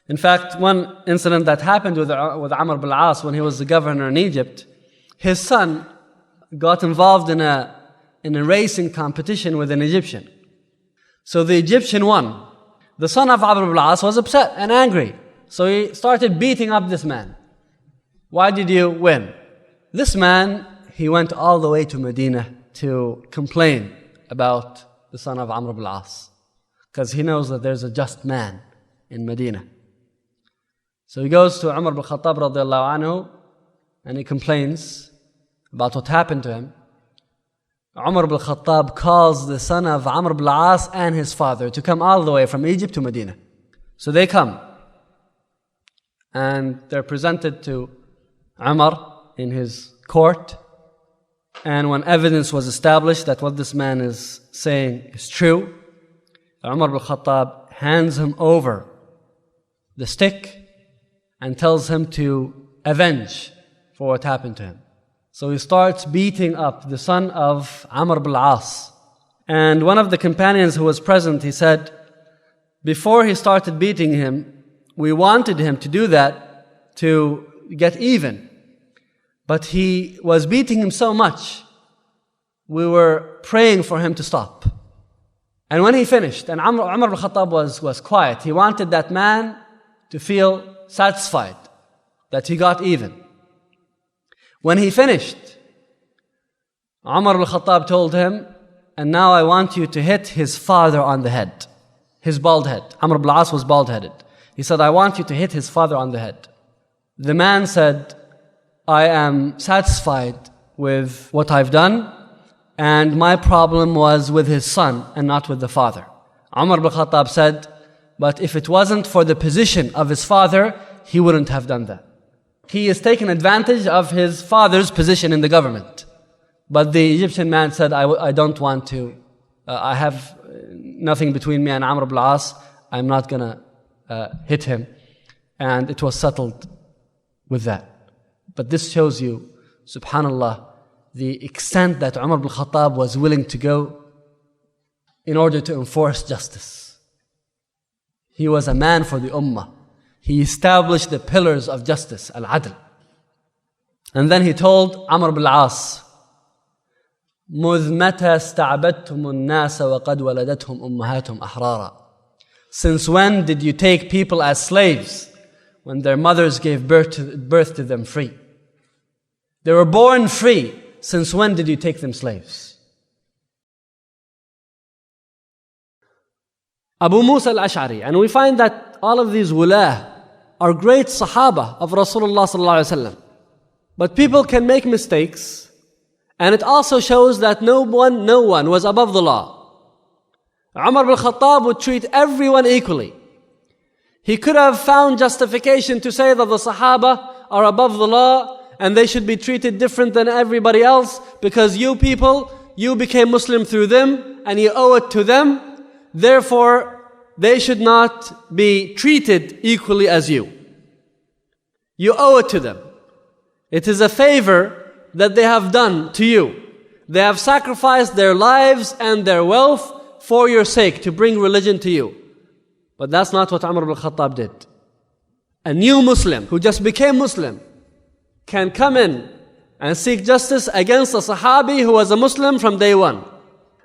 In fact, one incident that happened with Amr ibn al-As when he was the governor in Egypt, his son got involved in a racing competition with an Egyptian. So the Egyptian won. The son of Amr ibn al-As was upset and angry. So he started beating up this man. Why did you win? This man, he went all the way to Medina to complain about the son of Amr ibn al-As, because he knows that there's a just man in Medina. So he goes to Umar ibn Khattab radiallahu anhu and he complains about what happened to him. Umar ibn Khattab calls the son of Amr ibn al-As and his father to come all the way from Egypt to Medina. So they come and they're presented to Umar in his court. And when evidence was established that what this man is saying is true, Umar ibn Khattab hands him over the stick and tells him to avenge for what happened to him. So he starts beating up the son of Amr ibn al-As. And one of the companions who was present, he said, before he started beating him, we wanted him to do that to get even. But he was beating him so much, we were praying for him to stop. And when he finished, and Umar ibn Khattab was quiet, he wanted that man to feel satisfied that he got even. When he finished, Umar ibn Khattab told him, and now I want you to hit his father on the head, his bald head. Amr ibn al-As was bald-headed. He said, I want you to hit his father on the head. The man said, I am satisfied with what I've done, and my problem was with his son and not with the father. Umar ibn Khattab said, but if it wasn't for the position of his father, he wouldn't have done that. He is taking advantage of his father's position in the government. But the Egyptian man said, I don't want to, I have nothing between me and Amr ibn al-As, I'm not going to hit him. And it was settled with that. But this shows you, subhanallah, the extent that Umar ibn Khattab was willing to go in order to enforce justice. He was a man for the ummah. He established the pillars of justice, al-adl. And then he told Amr ibn al-As, مُذْ مَتَى اسْتَعْبَدْتُمُ النَّاسَ وَقَدْ وَلَدَتْهُمْ أُمَّهَاتُهُمْ أَحْرَارًا. Since when did you take people as slaves when their mothers gave birth to them free? They were born free. Since when did you take them slaves? Abu Musa al-Ash'ari. And we find that all of these wulah are great Sahaba of Rasulullah sallallahu alaihi wasallam. But people can make mistakes, and it also shows that no one was above the law. Umar ibn Khattab would treat everyone equally. He could have found justification to say that the Sahaba are above the law and they should be treated different than everybody else because you people, you became Muslim through them and you owe it to them. Therefore, they should not be treated equally as you. You owe it to them. It is a favor that they have done to you. They have sacrificed their lives and their wealth for your sake to bring religion to you. But that's not what Umar ibn Khattab did. A new Muslim who just became Muslim can come in and seek justice against a Sahabi who was a Muslim from day one.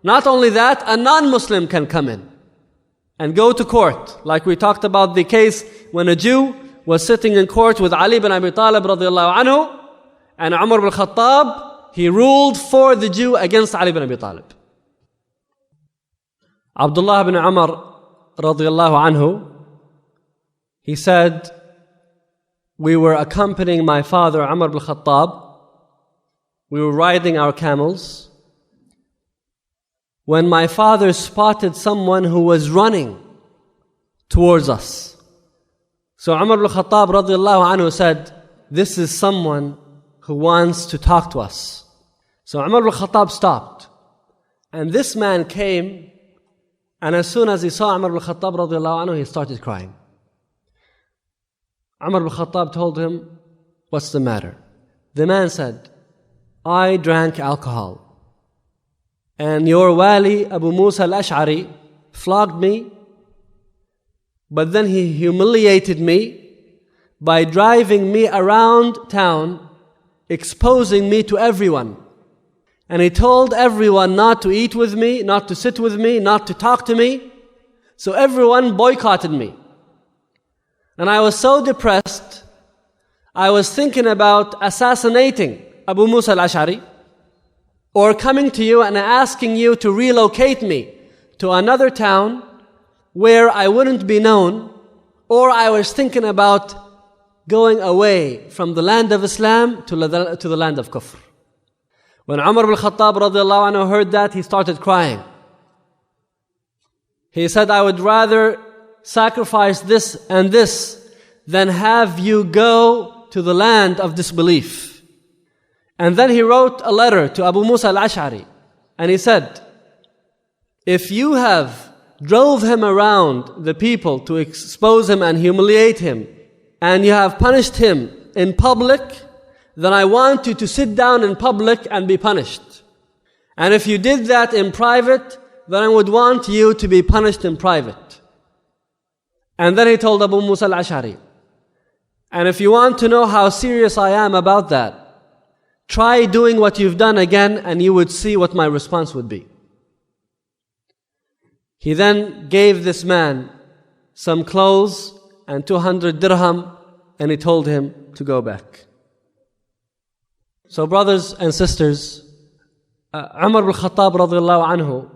Not only that, a non-Muslim can come in and go to court. Like we talked about the case when a Jew was sitting in court with Ali bin Abi Talib radiallahu anhu, and Umar ibn Khattab, he ruled for the Jew against Ali bin Abi Talib. Abdullah bin Umar radiallahu anhu, he said, we were accompanying my father Umar ibn Khattab. We were riding our camels when my father spotted someone who was running towards us. So Umar ibn Khattab radiallahu anhu said, this is someone who wants to talk to us. So Umar ibn Khattab stopped. And this man came, and as soon as he saw Umar ibn Khattab radiallahu anhu, he started crying. Umar ibn Khattab told him, what's the matter? The man said, I drank alcohol, and your wali Abu Musa al-Ash'ari flogged me But then he humiliated me by driving me around town, exposing me to everyone. And he told everyone not to eat with me, not to sit with me, not to talk to me. So everyone boycotted me. And I was so depressed, I was thinking about assassinating Abu Musa al-Ash'ari, or coming to you and asking you to relocate me to another town where I wouldn't be known, or I was thinking about going away from the land of Islam to the land of Kufr. When Umar ibn Khattab radiallahu anhu heard that, he started crying. He said, I would rather sacrifice this and this than have you go to the land of disbelief. And then he wrote a letter to Abu Musa al-Ash'ari, and he said, if you have drove him around the people to expose him and humiliate him, and you have punished him in public, then I want you to sit down in public and be punished. And if you did that in private, then I would want you to be punished in private. And then he told Abu Musa al-Ash'ari, and if you want to know how serious I am about that, try doing what you've done again and you would see what my response would be. He then gave this man some clothes and 200 dirham, and he told him to go back. So brothers and sisters, Umar ibn Khattab radiallahu anhu,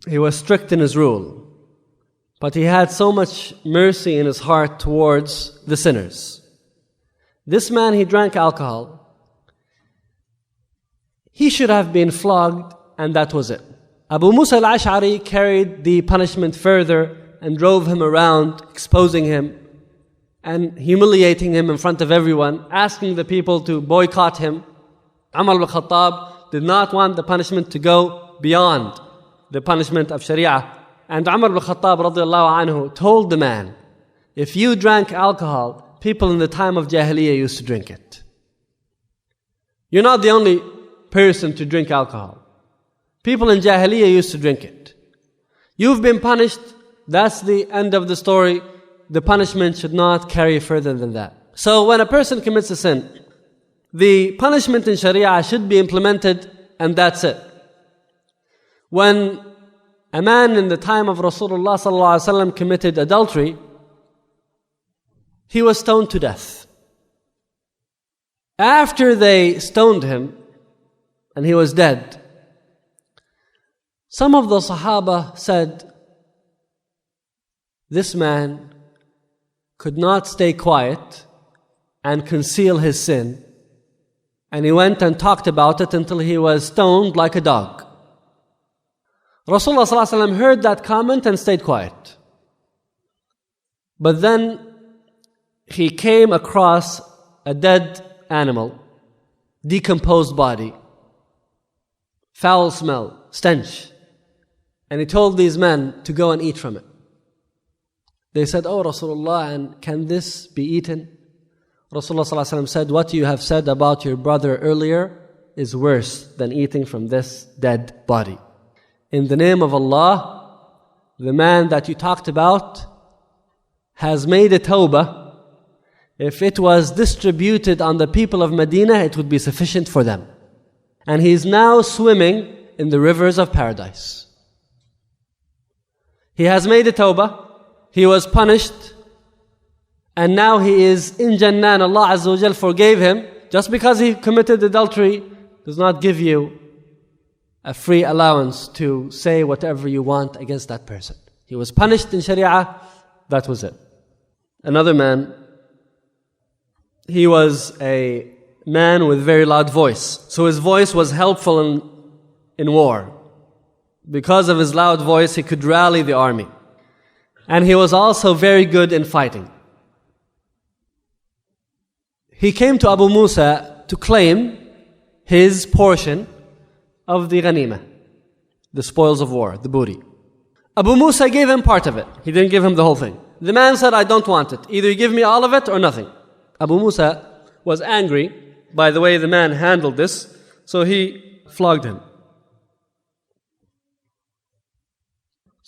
he was strict in his rule, but he had so much mercy in his heart towards the sinners. This man, he drank alcohol. He should have been flogged, and that was it. Abu Musa al-Ash'ari carried the punishment further and drove him around, exposing him and humiliating him in front of everyone, asking the people to boycott him. Umar ibn Khattab did not want the punishment to go beyond the punishment of Sharia. And Umar ibn Khattab radiallahu anhu told the man, if you drank alcohol, people in the time of Jahiliyyah used to drink it. You're not the only person to drink alcohol. People in Jahiliyyah used to drink it. You've been punished, that's the end of the story. The punishment should not carry further than that. So when a person commits a sin, the punishment in Sharia should be implemented, and that's it. When a man in the time of Rasulullah sallallahu alaihi wasallam committed adultery, he was stoned to death. After they stoned him and he was dead, some of the Sahaba said, this man could not stay quiet and conceal his sin, and he went and talked about it until he was stoned like a dog. Rasulullah ﷺ heard that comment and stayed quiet. But then he came across a dead animal, decomposed body, foul smell, stench. And he told these men to go and eat from it. They said, oh Rasulullah, and can this be eaten? Rasulullah ﷺ said, what you have said about your brother earlier is worse than eating from this dead body. In the name of Allah, the man that you talked about has made a tawbah. If it was distributed on the people of Medina, it would be sufficient for them. And he is now swimming in the rivers of paradise. He has made a tawbah, he was punished, and now he is in Jannah, and Allah Azza wa Jal forgave him. Just because he committed adultery does not give you a free allowance to say whatever you want against that person. He was punished in Sharia, that was it. Another man, he was a man with very loud voice. So his voice was helpful in war. Because of his loud voice, he could rally the army. And he was also very good in fighting. He came to Abu Musa to claim his portion of the ghanimah, the spoils of war, the booty. Abu Musa gave him part of it. He didn't give him the whole thing. The man said, I don't want it. Either you give me all of it or nothing. Abu Musa was angry by the way the man handled this, so he flogged him.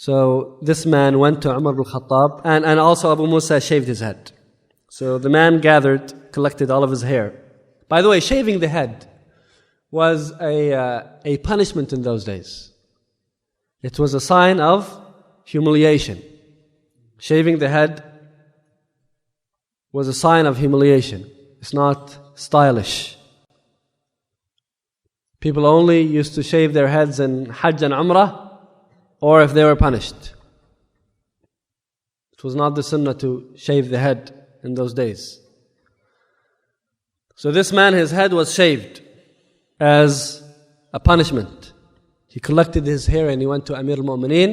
So this man went to Umar ibn Khattab, and also Abu Musa shaved his head. So the man collected all of his hair. By the way, shaving the head was a punishment in those days. It was a sign of humiliation. Shaving the head was a sign of humiliation. It's not stylish. People only used to shave their heads in Hajj and Umrah, or if they were punished. It was not the sunnah to shave the head in those days. So this man, his head was shaved as a punishment. He collected his hair and he went to Amir al-Mu'mineen,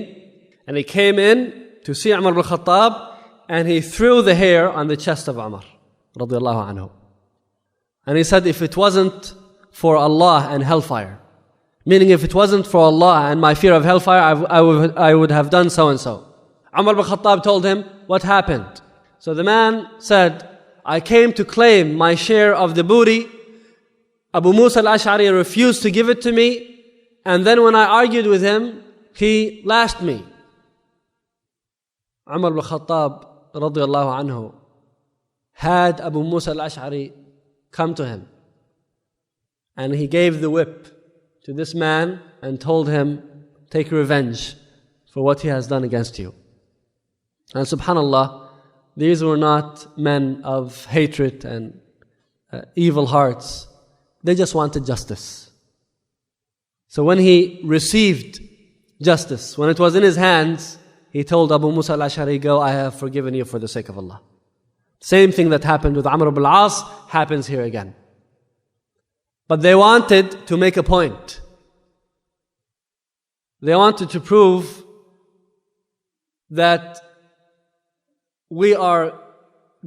and he came in to see Umar ibn Khattab, and he threw the hair on the chest of Umar radiyallahu anhu. And he said, if it wasn't for Allah and hellfire, meaning if it wasn't for Allah and my fear of hellfire, I would have done so and so. Umar ibn Khattab told him, what happened? So the man said, I came to claim my share of the booty. Abu Musa al-Ash'ari refused to give it to me, and then when I argued with him, he lashed me. Umar ibn Khattab radiyallahu anhu had Abu Musa al-Ash'ari come to him, and he gave the whip to this man and told him, take revenge for what he has done against you. And subhanallah, these were not men of hatred and evil hearts. They just wanted justice. So when he received justice, when it was in his hands, he told Abu Musa al-Ash'ari, go, I have forgiven you for the sake of Allah. Same thing that happened with Amr ibn al-As happens here again. But they wanted to make a point. They wanted to prove that we are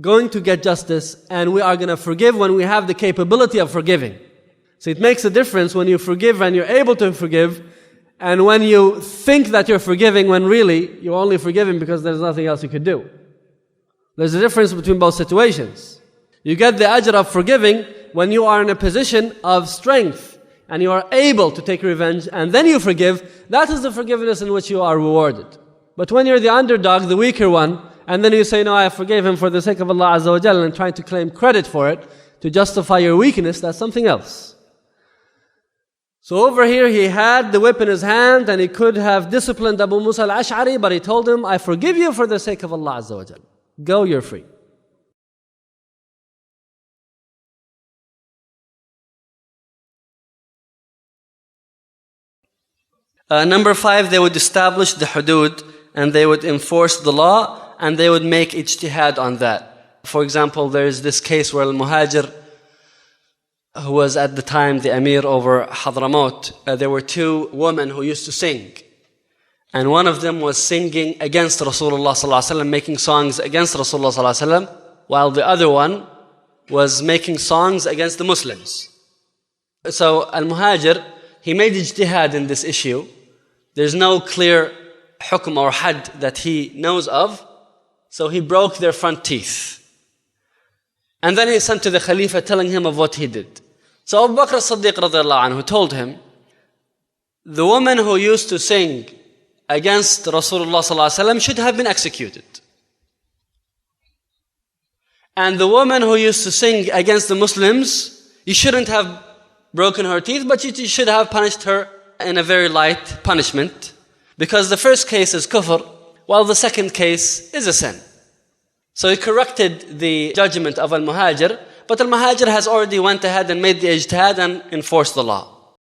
going to get justice and we are going to forgive when we have the capability of forgiving. So it makes a difference when you forgive and you're able to forgive, and when you think that you're forgiving when really you're only forgiving because there's nothing else you could do. There's a difference between both situations. You get the ajr of forgiving when you are in a position of strength and you are able to take revenge, and then you forgive. That is the forgiveness in which you are rewarded. But when you're the underdog, the weaker one, and then you say, no, I forgave him for the sake of Allah Azza wa Jalla, and trying to claim credit for it to justify your weakness, that's something else. So over here he had the whip in his hand and he could have disciplined Abu Musa al-Ash'ari, but he told him, I forgive you for the sake of Allah Azza wa Jalla. Go, you're free. Number 5, they would establish the hudud and they would enforce the law and they would make ijtihad on that. For example, there is this case where al-Muhajir, who was at the time the Amir over Hadramaut, there were 2 women who used to sing. And one of them was singing against Rasulullah sallallahu alaihi wasallam, making songs against Rasulullah sallallahu alaihi wasallam, while the other one was making songs against the Muslims. So al-Muhajir, he made ijtihad in this issue. There's no clear hukm or had that he knows of. So he broke their front teeth. And then he sent to the Khalifa telling him of what he did. So Abu Bakr as-Siddiq radiallahu anhu told him, the woman who used to sing against Rasulullah sallallahu alaihi wasallam should have been executed. And the woman who used to sing against the Muslims, you shouldn't have broken her teeth, but you should have punished her in a very light punishment, because the first case is kufr, while the second case is a sin. So he corrected the judgment of al-Muhajir, but al-Muhajir has already went ahead and made the ijtihad and enforced the law.